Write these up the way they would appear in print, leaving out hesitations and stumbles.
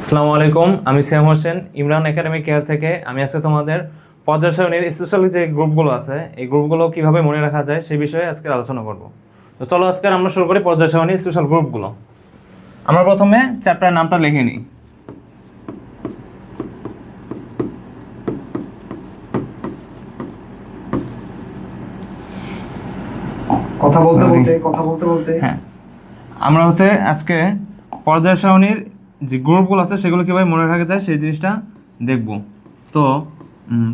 আসসালামু আলাইকুম, আমি সিয়াম হোসেন ইমরান একাডেমিক কেয়ার থেকে। আমি আজকে তোমাদের পর্যায় সারণীর স্পেশাল যে গ্রুপগুলো আছে এই গ্রুপগুলো কিভাবে মনে রাখা যায় সেই বিষয়ে আজকে আলোচনা করব। তো চলো আজকে আমরা শুরু করি পর্যায় সারণীর স্পেশাল গ্রুপগুলো। আমরা প্রথমে চ্যাপ্টারের নামটা লিখে নিই। কথা বলতে হ্যাঁ, আমরা আজকে পর্যায় সারণীর যে গ্রুপগুলো আছে সেগুলো কীভাবে মনে রাখা যায় সেই জিনিসটা দেখব। তো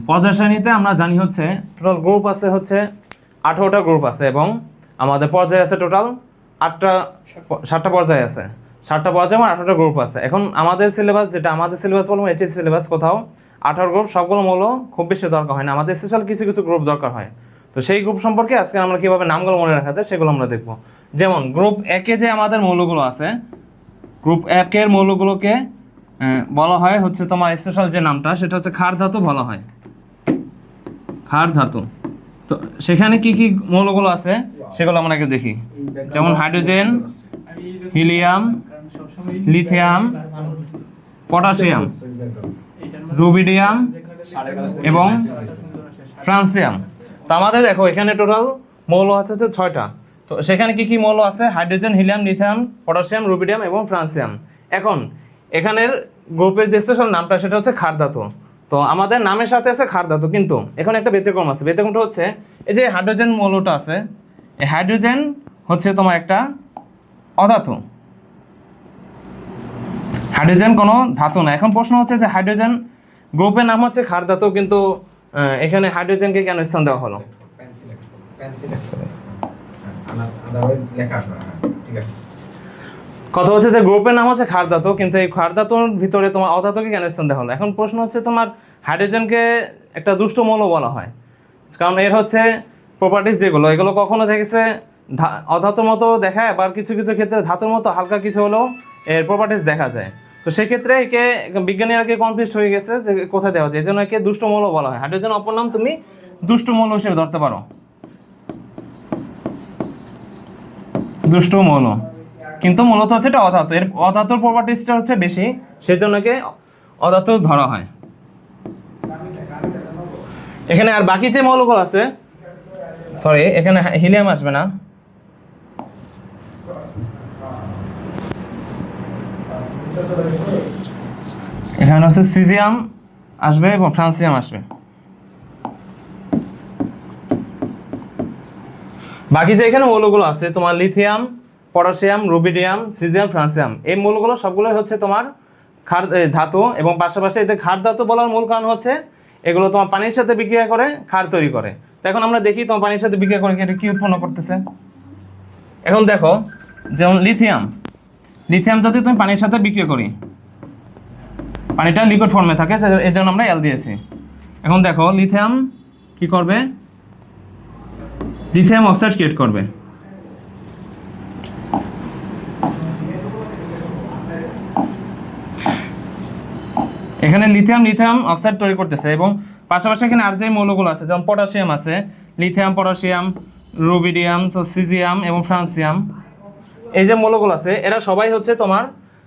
পর্যায় সারণীতে আমরা জানি টোটাল গ্রুপ আছে 18টা গ্রুপ আছে এবং আমাদের পর্যায় আছে টোটাল 7টা পর্যায় আছে। 7টা পর্যায়ে আমার 18টা গ্রুপ আছে। এখন আমাদের সিলেবাস বলবো এইচএসসি সিলেবাস, কোথাও 18 গ্রুপ সবগুলো মূল্য খুব বেশি দরকার হয় না, আমাদের স্পেশাল কিছু কিছু গ্রুপ দরকার হয়। তো সেই গ্রুপ সম্পর্কে আজকে আমরা কীভাবে নামগুলো মনে রাখা যায় সেগুলো আমরা দেখব। যেমন গ্রুপ একে যে আমাদের মৌলগুলো আছে, গ্রুপ একের মৌলগুলোকে বলা হয় তোমার স্পেশাল যে নামটা সেটা ক্ষার ধাতু বলা হয়, ক্ষার ধাতু। তো সেখানে কি কি মৌলগুলো আছে সেগুলো আমরা আগে দেখি। যেমন hydrogen, helium, lithium, potassium, rubidium এবং ফ্রান্সিয়াম। তো আমাদের দেখো এখানে টোটাল মৌল আছে 6টা। তো সেখানে কি কি মৌল আছে? Hydrogen, helium, lithium, potassium, rubidium এবং ফ্রান্সিয়াম। এখন এখানের গ্রুপের যে স্পেশাল নামটা সেটা ক্ষার ধাতু। তো আমাদের নামের সাথে আছে ক্ষার ধাতু, কিন্তু এখন একটা ব্যতিক্রম আছে। ব্যতিক্রমটা এই যে হাইড্রোজেন মৌলটা আছে, এই হাইড্রোজেন তোমার একটা অধাতু, হাইড্রোজেন কোনো ধাতু না। এখন প্রশ্ন যে হাইড্রোজেন গ্রুপের নাম ক্ষার ধাতু, কিন্তু এখানে হাইড্রোজেনকে কেন স্থান দেওয়া হলো? কথা যে গ্রুপের নাম গ্রুপের নাম ক্ষার ধাতু, কিন্তু এই ক্ষার ধাতুর ভিতরে তোমার অধাতুকে কেন স্থান দেওয়া হলো? এখন প্রশ্ন তোমার হাইড্রোজেনকে একটা দুষ্ট মৌল বলা হয়, কারণ এর প্রপার্টিস যেগুলো এগুলো কখনো থেকেছে অধাতুর মতো দেখায়, আবার কিছু কিছু ক্ষেত্রে ধাতুর মতো হালকা কিছু হলেও এর প্রপার্টিস দেখা যায়। তো সেক্ষেত্রে একে বিজ্ঞানীরা কনফিউজড হয়ে গেছে যে কোথায় দেওয়া যায়, এই জন্য একে দুষ্ট মৌল বলা হয়। হাইড্রোজেন অপর নাম তুমি দুষ্ট মৌল হিসেবে ধরতে পারো, দুষ্ট মৌল। কিন্তু মূলত এটা অধাতু, এর অধাতুর প্রপার্টিসটা বেশি, সেই জন্য একে অধাতু ধরা হয়। এখানে আর বাকি যে মৌলগুলো আছে, সরি এখানে হিলিয়াম আসবে না, এখানে সিজিয়াম আসবে এবং ফ্রান্সিয়াম আসবে। বাকি যে এখানে মৌলগুলো আছে তোমার lithium, potassium, rubidium, caesium, francium, এই মৌলগুলো সবগুলোই তোমার ক্ষার ধাতু। এবং পাশাপাশি এদের ক্ষার ধাতু বলার মূল কারণ এগুলো তোমার পানির সাথে বিক্রিয়া করে ক্ষার তৈরি করে। তো এখন আমরা দেখি তোমার পানির সাথে বিক্রিয়া করে এটা কি উৎপন্ন করতেছে। এখন দেখো, যেমন লিথিয়াম যদি তুমি পানির সাথে বিক্রিয়া করি, পানিটা লিকুইড ফর্মে থাকে, এই জন্য আমরা এল দিয়েছি। এখন দেখো লিথিয়াম কি করবে? লিথিয়াম অক্সাইড ক্রিয়েট করবে। এখানে লিথিয়াম অক্সাইড তৈরি করতেছে, এবং পাশাপাশি এখানে আর যে মৌলগুলো আছে যেমন পটাশিয়াম আছে, লিথিয়াম, পটাশিয়াম, রুবিডিয়াম, সিজিয়াম এবং ফ্রান্সিয়াম, এই যে মৌলগুলো আছে এরা সবাই তোমার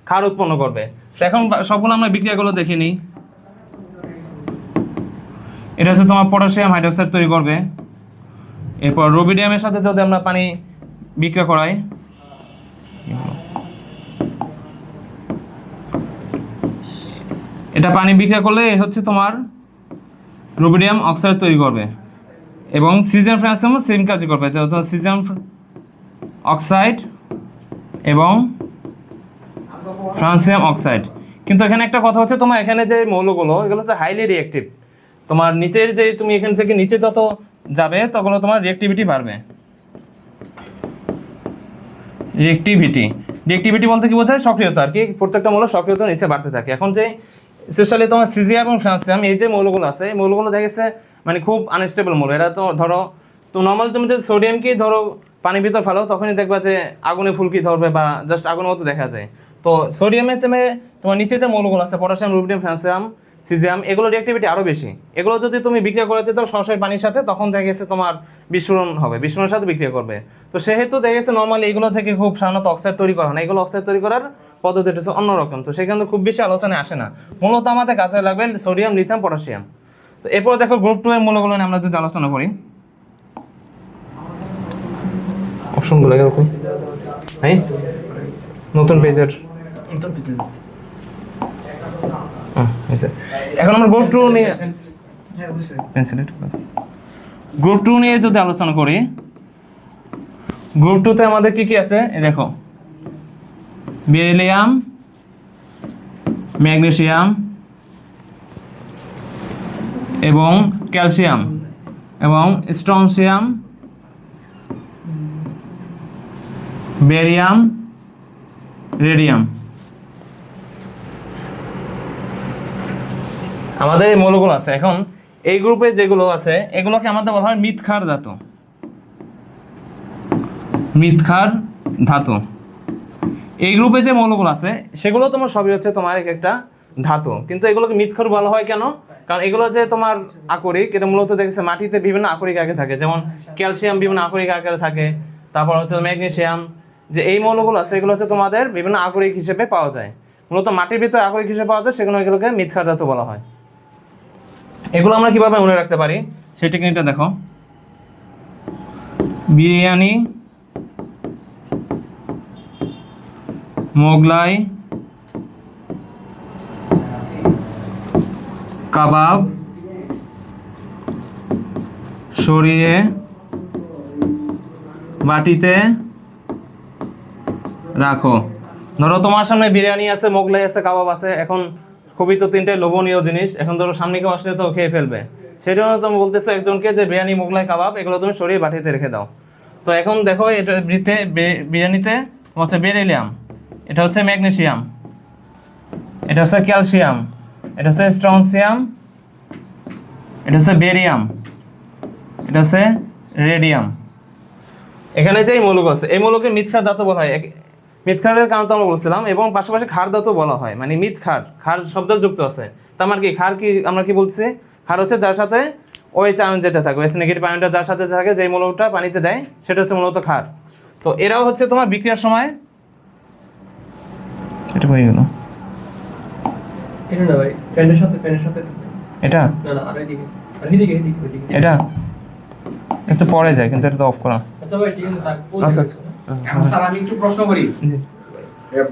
ক্ষার উৎপন্ন করবে। এখন সবগুলো আমরা বিক্রিয়াগুলো দেখে নিই। এটা তোমার পটাশিয়াম হাইড্রোক্সাইড তৈরি করবে। এরপর রুবিডিয়ামের সাথে যদি আমরা পানি বিক্রিয়া করাই, এটা পানি বিক্রিয়া করলে তোমার রুবিডিয়াম অক্সাইড তৈরি করবে। এবং সিজিয়াম ফ্রান্সিয়ামও সেম কাজই করবে, সিজিয়াম অক্সাইড এবং ফ্রান্সিয়াম অক্সাইড। কিন্তু এখানে একটা কথা তোমার এখানে যে মৌলগুলো এগুলো হাইলি রিঅ্যাক্টিভ। তোমার নিচের যে তুমি এখান থেকে নিচে যত যাবে তখন তোমার রিঅ্যাক্টিভিটি বাড়বে। রিঅ্যাক্টিভিটি বলতে কি বোঝায়? সক্রিয়তা আর কি, প্রত্যেকটা মৌল সক্রিয়তা নিচে বাড়তে থাকে। এখন যে স্পেশালি তোমার সিজিয়াম এবং ফ্রান্সিয়াম এই যে মৌলগুলো আছে, এই মৌলগুলো দেখেছে খুব আনস্টেবল মৌল। এরা তো ধরো নর্মাল তুমি যদি সোডিয়ামকে ধরো পানির ভিতর ফেলো তখনই দেখবা যে আগুনে ফুলকি ধরবে বা জাস্ট আগুনের মতো দেখা যায়। তো সোডিয়ামের চেয়ে তোমার নিচে যে মৌলগুলো আছে পটাশিয়াম, রুবিডিয়াম, ফ্রান্সিয়াম, সিজিয়াম, এগুলোর রিঅ্যাক্টিভিটি আরও বেশি। এগুলো যদি তুমি বিক্রিয়া করতে চাও সরাসরি পানির সাথে, তখন দেখা গেছে তোমার বিস্ফোরণ হবে, বিস্ফোরণের সাথে বিক্রিয়া করবে। তো সেহেতু দেখা গেছে নর্মালি এগুলো থেকে খুব সাধারণত অক্সাইড তৈরি করা হয় না। এগুলো অক্সাইড তৈরি করার পদ্ধতিটা হচ্ছে অন্যরকম, তো সেখানে খুব বেশি আলোচনায় আসে না। মূলত আমাদের কাছে লাগবে সোডিয়াম, লিথিয়াম, পটাশিয়াম। তো এরপর দেখো গ্রুপ 2 এর মৌলগুলো নিয়ে আমরা যদি আলোচনা করি, অপশনগুলো এরকম হ্যাঁ নতুন পেজের এখন আমরা গ্রুপ 2 নিয়ে গ্রুপ 2 নিয়ে যদি আলোচনা করি, গ্রুপ 2 তে আমাদের কি কি আছে এই দেখো, বেরিলিয়াম, ম্যাগনেসিয়াম এবং ক্যালসিয়াম এবং স্ট্রনসিয়াম, বেরিয়াম, রেডিয়াম। আমাদের এই মৌলগুলো আছে। এখন এই গ্রুপে যেগুলো আছে এগুলোকে আমাদের বলা হয় মৃৎক্ষার ধাতু। মৃৎক্ষার ধাতু। এই গ্রুপে যে মৌলগুলো আছে সেগুলো তোমার সবই হচ্ছে তোমার এক একটা ধাতু, কিন্তু এগুলোকে মৃৎক্ষার বলা হয় কেন? কারণ এগুলো যে তোমার আকরিক, এটা মূলত দেখেছে মাটিতে বিভিন্ন আকরিক আকারে থাকে, যেমন ক্যালসিয়াম বিভিন্ন আকরিক আকারে থাকে, তারপর হচ্ছে ম্যাগনেসিয়াম, যে এই মৌলগুলো আছে এগুলো হচ্ছে তোমাদের বিভিন্ন আকরিক হিসেবে পাওয়া যায়, মূলত মাটির ভিতরে আকরিক হিসেবে পাওয়া যায়, সেগুলো এগুলোকে মৃৎক্ষার ধাতু বলা হয়। এগুলো আমরা কিভাবে মনে রাখতে পারি সেই টেকনিকটা দেখো, বিরিয়ানি, মোগলাই, কাবাব সরিয়ে বাটিতে রাখো। ধরো তোমার সামনে বিরিয়ানি আছে, মোগলাই আছে, কাবাব আছে, এখন খুবই তো তিনটাই লোভনীয় জিনিস, এখন ধরো সামনে কেউ আসলে তো খেয়ে ফেলবে, সেই জন্য তুমি বলতেছো একজনকে যে বিরিয়ানি, মোগলাই, কাবাব এগুলো তুমি সরিয়ে বাটিতে রেখে দাও। তো এখন দেখো এটা বিরিয়ানিতে হচ্ছে বেরিলিয়াম, এটা হচ্ছে ম্যাগনেসিয়াম, এটা হচ্ছে ক্যালসিয়াম, এটা হচ্ছে স্ট্রনসিয়াম, এটা হচ্ছে বেরিয়াম, এটা হচ্ছে রেডিয়াম। এখানে যে এই মৌলক আছে এই মৌলকে মৃৎক্ষার ধাতু বলা হয়। মৃৎক্ষারের কারণ তো আমরা বলছিলাম, এবং পাশাপাশি ক্ষার ধাতু বলা হয়, মানে মৃৎক্ষার, ক্ষার শব্দ যুক্ত আছে। তার মানে কি ক্ষার কি আমরা কি বলছি, ক্ষার হচ্ছে যার সাথে OH আয়ন যেটা থাকে, OH নেগেটিভ আয়নটা যার সাথে থাকে, যেই মৌলটা পানিতে দেয় সেটা হচ্ছে মূলত ক্ষার। তো এরাও হচ্ছে তোমার বিক্রিয়ার সময় এটা হয়ে গেল, এটা না ভাই, প্যানের সাথে এটা না না আর এদিকে আর এদিকে এটা একটু পরে যায়, কিন্তু এটা তো অফ করা। আচ্ছা ভাই ঠিক আছে থাক। আচ্ছা আচ্ছা এখন স্যার আমি একটু প্রশ্ন করি, জি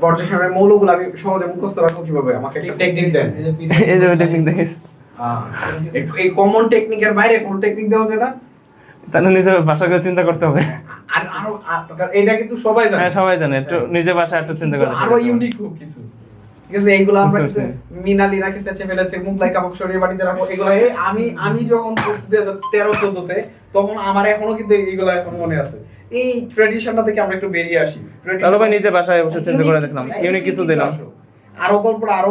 পর্যায় সারণীর মৌলগুলো আমি সহজে মুখস্থ রাখবো কিভাবে? আমাকে একটা টেকনিক দেন। এই যে টেকনিক দেখিস, এই কমন টেকনিকের বাইরে কোনো টেকনিক দেওয়া যায় না? তাহলে নিজের ভাষাকে চিন্তা করতে হবে। আর আরো এটা কিন্তু সবাই জানে। হ্যাঁ সবাই জানে, একটু নিজের ভাষায় একটু চিন্তা করে আরো ইউনিক খুব কিছু, ঠিক আছে? এইগুলো আমরা বুঝতে পারছি। মিনালি রাখি সেচে ফেলেছে, মোগলাই, কাবাব সরিয়ে বাটিতে রাখো, এগুলো আমি যখন পড়ছি 2013-14 তে, তখন আমার এখনো কিন্তু এইগুলো এখন মনে আছে। এই ট্র্যাডিশনটা থেকে আমরা একটু বেরিয়ে আসি। তাহলে ভাই নিজের ভাষায় বসে চিন্তা করে দেখলাম, ইউনিক কিছু দিলাম। আরো গল্পটা, আরো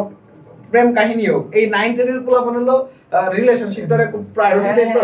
প্রেম কাহিনীও, এই 9-10 এর পোলাপান হলো রিলেশনশিপটারে খুব প্রায়োরিটি দিত।